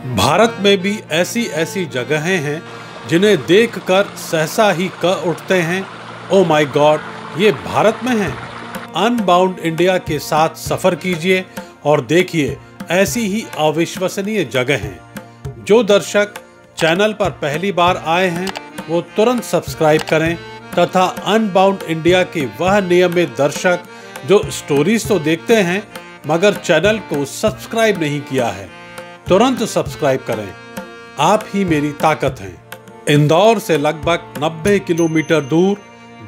भारत में भी ऐसी ऐसी जगहें हैं जिन्हें देखकर सहसा ही कह उठते हैं, ओ माय गॉड, ये भारत में है। अनबाउंड इंडिया के साथ सफर कीजिए और देखिए ऐसी ही अविश्वसनीय जगहें। जो दर्शक चैनल पर पहली बार आए हैं वो तुरंत सब्सक्राइब करें तथा अनबाउंड इंडिया के वह नियमित दर्शक जो स्टोरीज तो देखते हैं मगर चैनल को सब्सक्राइब नहीं किया है, तुरंत सब्सक्राइब करें। आप ही मेरी ताकत हैं। इंदौर से लगभग 90 किलोमीटर दूर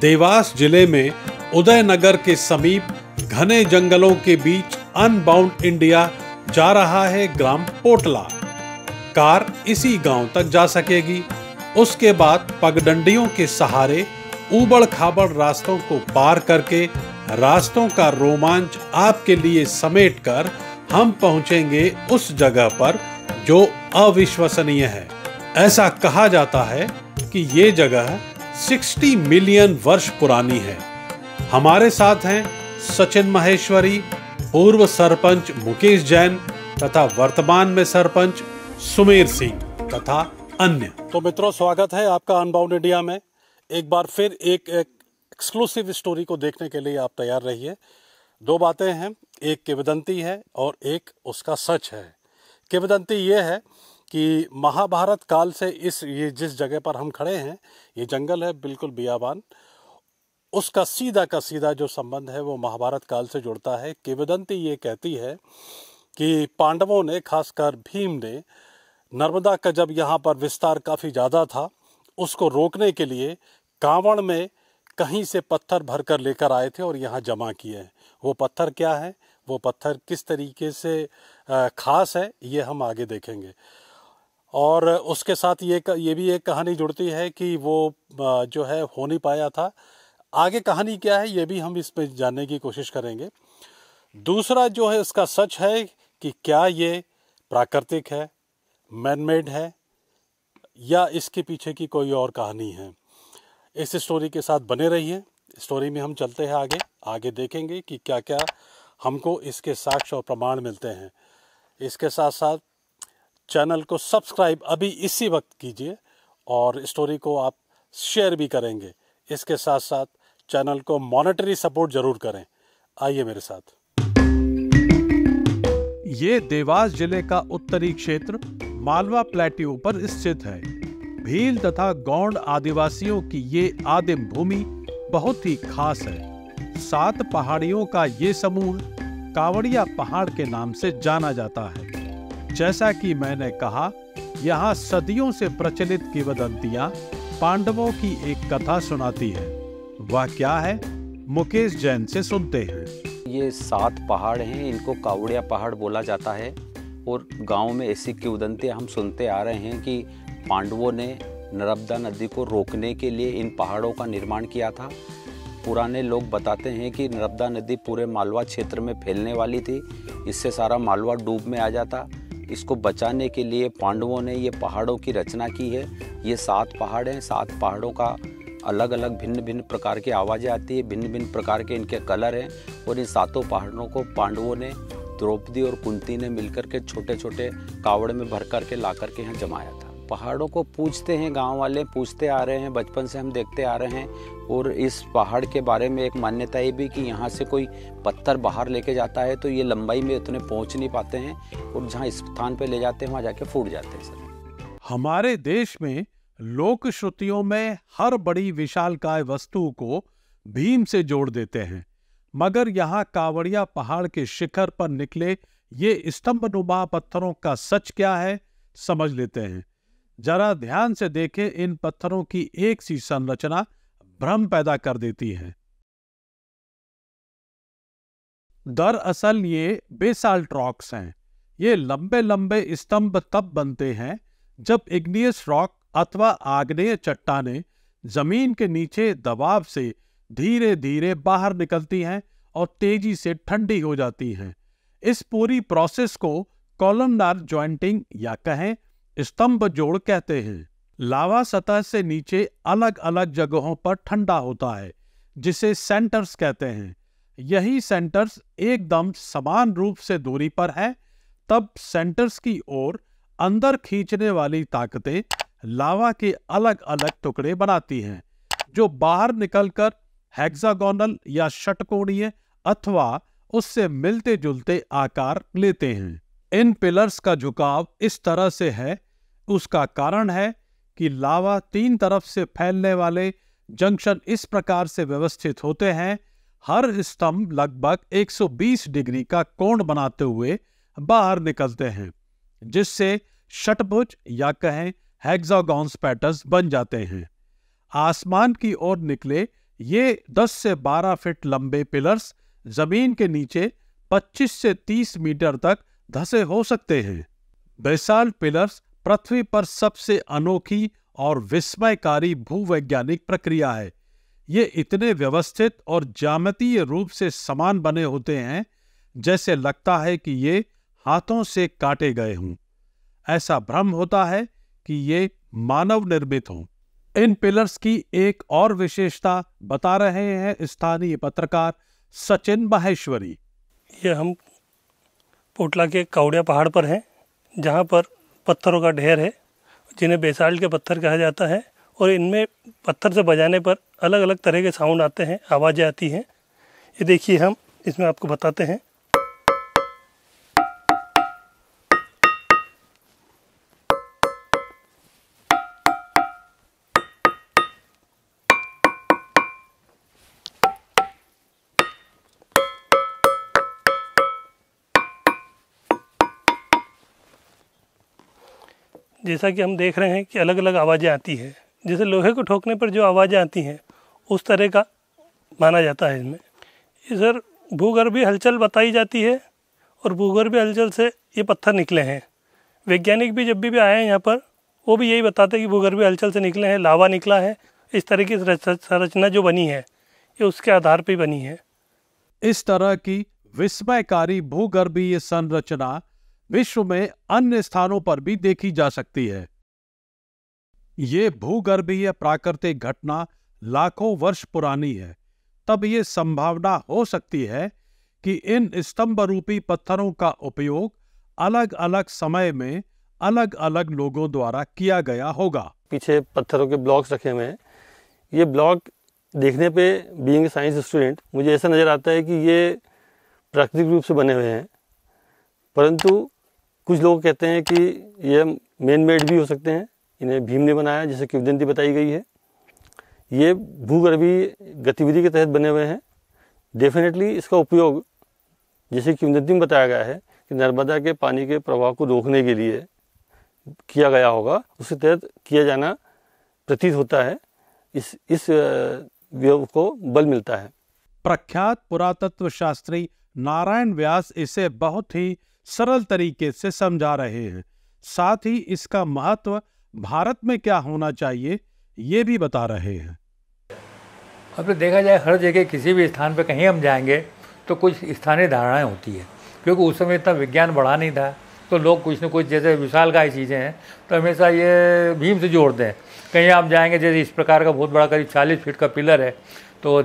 देवास जिले में उदयनगर के समीप घने जंगलों के बीच अनबाउंड इंडिया जा रहा है ग्राम पोटला। कार इसी गांव तक जा सकेगी। उसके बाद पगडंडियों के सहारे ऊबड़ खाबड़ रास्तों को पार करके रास्तों का रोमांच आपके लिए समेटकर हम पहुंचेंगे उस जगह पर जो अविश्वसनीय है। ऐसा कहा जाता है कि ये जगह 60 मिलियन वर्ष पुरानी है। हमारे साथ हैं सचिन महेश्वरी, पूर्व सरपंच मुकेश जैन तथा वर्तमान में सरपंच सुमेर सिंह तथा अन्य। तो मित्रों, स्वागत है आपका अनबाउंड इंडिया में। एक बार फिर एक एक्सक्लूसिव स्टोरी को देखने के लिए आप तैयार रहिए। दो बातें हैं, एक किंवदंती है और एक उसका सच है। किंवदंती ये है कि महाभारत काल से ये जिस जगह पर हम खड़े हैं, ये जंगल है बिल्कुल बियाबान, उसका सीधा का सीधा जो संबंध है वो महाभारत काल से जुड़ता है। किंवदंती ये कहती है कि पांडवों ने, खासकर भीम ने, नर्मदा का जब यहाँ पर विस्तार काफ़ी ज़्यादा था, उसको रोकने के लिए कांवड़ में कहीं से पत्थर भरकर लेकर आए थे और यहाँ जमा किए हैं। वो पत्थर क्या है, वो पत्थर किस तरीके से खास है, ये हम आगे देखेंगे। और उसके साथ ये भी एक कहानी जुड़ती है कि वो जो है हो नहीं पाया था। आगे कहानी क्या है ये भी हम इसमें जानने की कोशिश करेंगे। दूसरा जो है उसका सच है कि क्या ये प्राकृतिक है, मैनमेड है, या इसके पीछे की कोई और कहानी है। इस स्टोरी के साथ बने रहिए। स्टोरी में हम चलते हैं आगे देखेंगे कि क्या क्या हमको इसके साक्ष्य और प्रमाण मिलते हैं। इसके साथ साथ चैनल को सब्सक्राइब अभी इसी वक्त कीजिए और स्टोरी को आप शेयर भी करेंगे। इसके साथ साथ चैनल को मॉनेटरी सपोर्ट जरूर करें। आइए मेरे साथ। ये देवास जिले का उत्तरी क्षेत्र मालवा प्लेट्यू पर स्थित है। भील तथा गौंड आदिवासियों की ये आदिम भूमि बहुत ही खास है। 7 पहाड़ियों का ये समूह कावड़िया पहाड़ के नाम से जाना जाता है। जैसा कि मैंने कहा, यहाँ सदियों से प्रचलित किंवदंतियां पांडवों की एक कथा सुनाती है। वह क्या है, मुकेश जैन से सुनते हैं। ये 7 पहाड़ हैं, इनको कावड़िया पहाड़ बोला जाता है। और गांव में ऐसी किंवदंतियां हम सुनते आ रहे हैं कि पांडवों ने नर्मदा नदी को रोकने के लिए इन पहाड़ों का निर्माण किया था। पुराने लोग बताते हैं कि नर्मदा नदी पूरे मालवा क्षेत्र में फैलने वाली थी, इससे सारा मालवा डूब में आ जाता। इसको बचाने के लिए पांडवों ने ये पहाड़ों की रचना की है। ये 7 पहाड़ हैं। 7 पहाड़ों का अलग अलग भिन्न भिन्न प्रकार की आवाज़ें आती है, भिन्न भिन्न प्रकार के इनके कलर हैं। और इन 7 पहाड़ों को पांडवों ने, द्रौपदी और कुंती ने मिलकर के छोटे छोटे कावड़ में भर करके ला करके यहाँ जमाया था। पहाड़ों को पूछते हैं, गांव वाले पूछते आ रहे हैं, बचपन से हम देखते आ रहे हैं। और इस पहाड़ के बारे में एक मान्यता ये भी कि यहाँ से कोई पत्थर बाहर लेके जाता है तो ये लंबाई में उतने पहुँच नहीं पाते हैं और जहाँ इस स्थान पे ले जाते हैं वहाँ जाके फूट जाते हैं। सर, हमारे देश में लोक श्रुतियों में हर बड़ी विशालकाय वस्तु को भीम से जोड़ देते हैं, मगर यहाँ कावड़िया पहाड़ के शिखर पर निकले ये स्तंभनुमा पत्थरों का सच क्या है, समझ लेते हैं। जरा ध्यान से देखें, इन पत्थरों की एक सी संरचना भ्रम पैदा कर देती है। दरअसल ये बेसाल्ट रॉक्स हैं। ये लंबे लंबे स्तंभ तब बनते हैं जब इग्नियस रॉक अथवा आग्नेय चट्टानें जमीन के नीचे दबाव से धीरे धीरे बाहर निकलती हैं और तेजी से ठंडी हो जाती हैं। इस पूरी प्रोसेस को कॉलमनार जॉइंटिंग या कहें स्तंभ जोड़ कहते हैं। लावा सतह से नीचे अलग अलग जगहों पर ठंडा होता है, जिसे सेंटर्स कहते हैं। यही सेंटर्स एकदम समान रूप से दूरी पर है, तब सेंटर्स की ओर अंदर खींचने वाली ताकतें लावा के अलग अलग टुकड़े बनाती हैं, जो बाहर निकलकर हेक्सागोनल या षटकोणीय अथवा उससे मिलते जुलते आकार लेते हैं। इन पिलर्स का झुकाव इस तरह से है, उसका कारण है कि लावा 3 तरफ से फैलने वाले जंक्शन इस प्रकार से व्यवस्थित होते हैं, हर स्तंभ लगभग 120 डिग्री का कोण बनाते हुए बाहर निकलते हैं, जिससे षटभुज या कहें हेक्सागोन्स पैटर्न्स बन जाते हैं। आसमान की ओर निकले ये 10 से 12 फीट लंबे पिलर्स जमीन के नीचे 25 से 30 मीटर तक धंसे हो सकते हैं। बेसाल्ट पिलर्स पृथ्वी पर सबसे अनोखी और विस्मयकारी भूवैज्ञानिक प्रक्रिया है। ये इतने व्यवस्थित और ज्यामितीय रूप से समान बने होते हैं जैसे लगता है कि ये हाथों से काटे गए हों। ऐसा भ्रम होता है कि ये मानव निर्मित हों। इन पिलर्स की एक और विशेषता बता रहे हैं स्थानीय पत्रकार सचिन माहेश्वरी। ये हम पोटला के कावड़िया पहाड़ पर हैं, जहाँ पर पत्थरों का ढेर है, जिन्हें बेसाल्ट के पत्थर कहा जाता है, और इनमें पत्थर से बजाने पर अलग अलग तरह के साउंड आते हैं, आवाज़ें आती हैं। ये देखिए, हम इसमें आपको बताते हैं। जैसा कि हम देख रहे हैं कि अलग अलग आवाज़ें आती है, जैसे लोहे को ठोकने पर जो आवाज़ें आती हैं उस तरह का माना जाता है इसमें। इधर भूगर्भीय हलचल बताई जाती है, और भूगर्भीय हलचल से ये पत्थर निकले हैं। वैज्ञानिक भी जब भी आए हैं यहाँ पर, वो भी यही बताते हैं कि भूगर्भीय हलचल से निकले हैं, लावा निकला है। इस तरह की संरचना जो बनी है ये उसके आधार पर बनी है। इस तरह की विस्मयकारी भूगर्भीय संरचना विश्व में अन्य स्थानों पर भी देखी जा सकती है। ये भूगर्भीय प्राकृतिक घटना लाखों वर्ष पुरानी है, तब ये संभावना हो सकती है कि इन स्तंभ रूपी पत्थरों का उपयोग अलग अलग समय में अलग अलग लोगों द्वारा किया गया होगा। पीछे पत्थरों के ब्लॉक्स रखे हुए हैं। ये ब्लॉक देखने पे, बीइंग ए साइंस स्टूडेंट, मुझे ऐसा नज़र आता है कि ये प्राकृतिक रूप से बने हुए हैं, परंतु कुछ लोग कहते हैं कि ये मैन मेड भी हो सकते हैं, इन्हें भीम ने बनाया, जैसे किंवदंती बताई गई है। ये भूगर्भीय गतिविधि के तहत बने हुए हैं। डेफिनेटली इसका उपयोग, जैसे किंवदंती में बताया गया है कि नर्मदा के पानी के प्रवाह को रोकने के लिए किया गया होगा, उसके तहत किया जाना प्रतीत होता है। इस व्यव को बल मिलता है। प्रख्यात पुरातत्व शास्त्री नारायण व्यास इसे बहुत ही सरल तरीके से समझा रहे हैं, साथ ही इसका महत्व भारत में क्या होना चाहिए ये भी बता रहे हैं। अब तो देखा जाए, हर जगह किसी भी स्थान पर कहीं हम जाएंगे तो कुछ स्थानीय धारणाएं होती है, क्योंकि उस समय इतना विज्ञान बढ़ा नहीं था, तो लोग कुछ न कुछ, जैसे विशालकाय चीज़ें हैं तो हमेशा ये भीम से जोड़ते हैं। कहीं आप जाएंगे, जैसे इस प्रकार का बहुत बड़ा करीब 40 फीट का पिलर है तो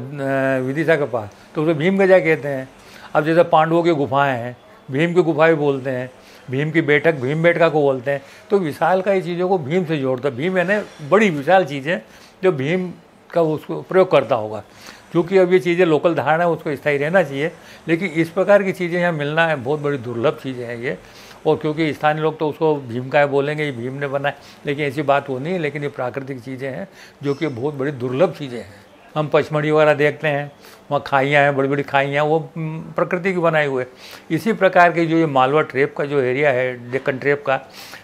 विदिशा के पास, तो उसे भीम गजा कहते हैं। अब जैसे पांडवों की गुफाएँ हैं, भीम की गुफा भी बोलते हैं, भीम की बैठक भीम बैठका को बोलते हैं। तो विशालकाय चीज़ों को भीम से जोड़ता है। भीम यानी बड़ी विशाल चीज़ें जो भीम का उसको प्रयोग करता होगा। क्योंकि अब ये चीज़ें लोकल धारणा है, उसको स्थायी रहना चाहिए, लेकिन इस प्रकार की चीज़ें यहाँ मिलना है बहुत बड़ी दुर्लभ चीज़ें हैं ये। और क्योंकि स्थानीय लोग तो उसको भीम का बोलेंगे, ये भीम ने बनाए, लेकिन ऐसी बात वो नहीं है। लेकिन ये प्राकृतिक चीज़ें हैं जो कि बहुत बड़ी दुर्लभ चीज़ें हैं। हम पचमढ़ी वगैरह देखते हैं, वहाँ खाइयाँ हैं, बड़ी बड़ी खाइयाँ, वो प्रकृति की बनाए हुए। इसी प्रकार के जो ये मालवा ट्रेप का जो एरिया है, डेक्कन ट्रेप का,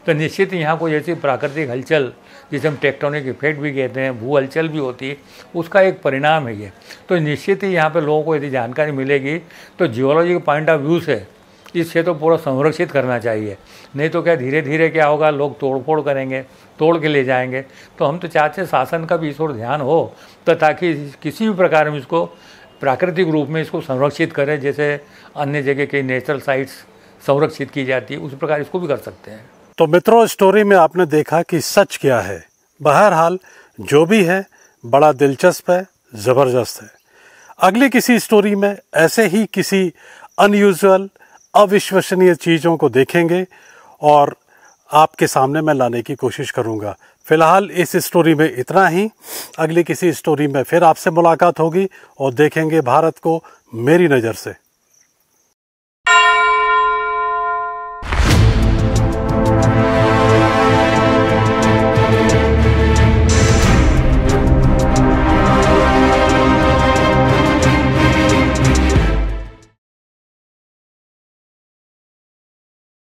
तो निश्चित यहाँ कोई ऐसी प्राकृतिक हलचल, जिसे हम टेक्टोनिक इफेक्ट भी कहते हैं, भू हलचल भी होती है, उसका एक परिणाम है ये। तो निश्चित ही यहाँ पे लोगों को यदि जानकारी मिलेगी तो जियोलॉजी के पॉइंट ऑफ व्यू से इस क्षेत्र को पूरा संरक्षित करना चाहिए। नहीं तो क्या धीरे धीरे क्या होगा, लोग तोड़फोड़ करेंगे, तोड़ के ले जाएंगे। तो हम तो चाहते हैं शासन का भी इस ओर ध्यान हो, तो ताकि किसी भी प्रकार में इसको प्राकृतिक रूप में इसको संरक्षित करें, जैसे अन्य जगह के नेचुरल साइट्स संरक्षित की जाती है, उस प्रकार इसको भी कर सकते हैं। तो मित्रों, स्टोरी में आपने देखा कि सच क्या है। बहरहाल जो भी है बड़ा दिलचस्प है, ज़बरदस्त है। अगली किसी स्टोरी में ऐसे ही किसी अनयूजुअल, अविश्वसनीय चीज़ों को देखेंगे और आपके सामने मैं लाने की कोशिश करूंगा। फिलहाल इस स्टोरी में इतना ही। अगली किसी स्टोरी में फिर आपसे मुलाकात होगी और देखेंगे भारत को मेरी नज़र से।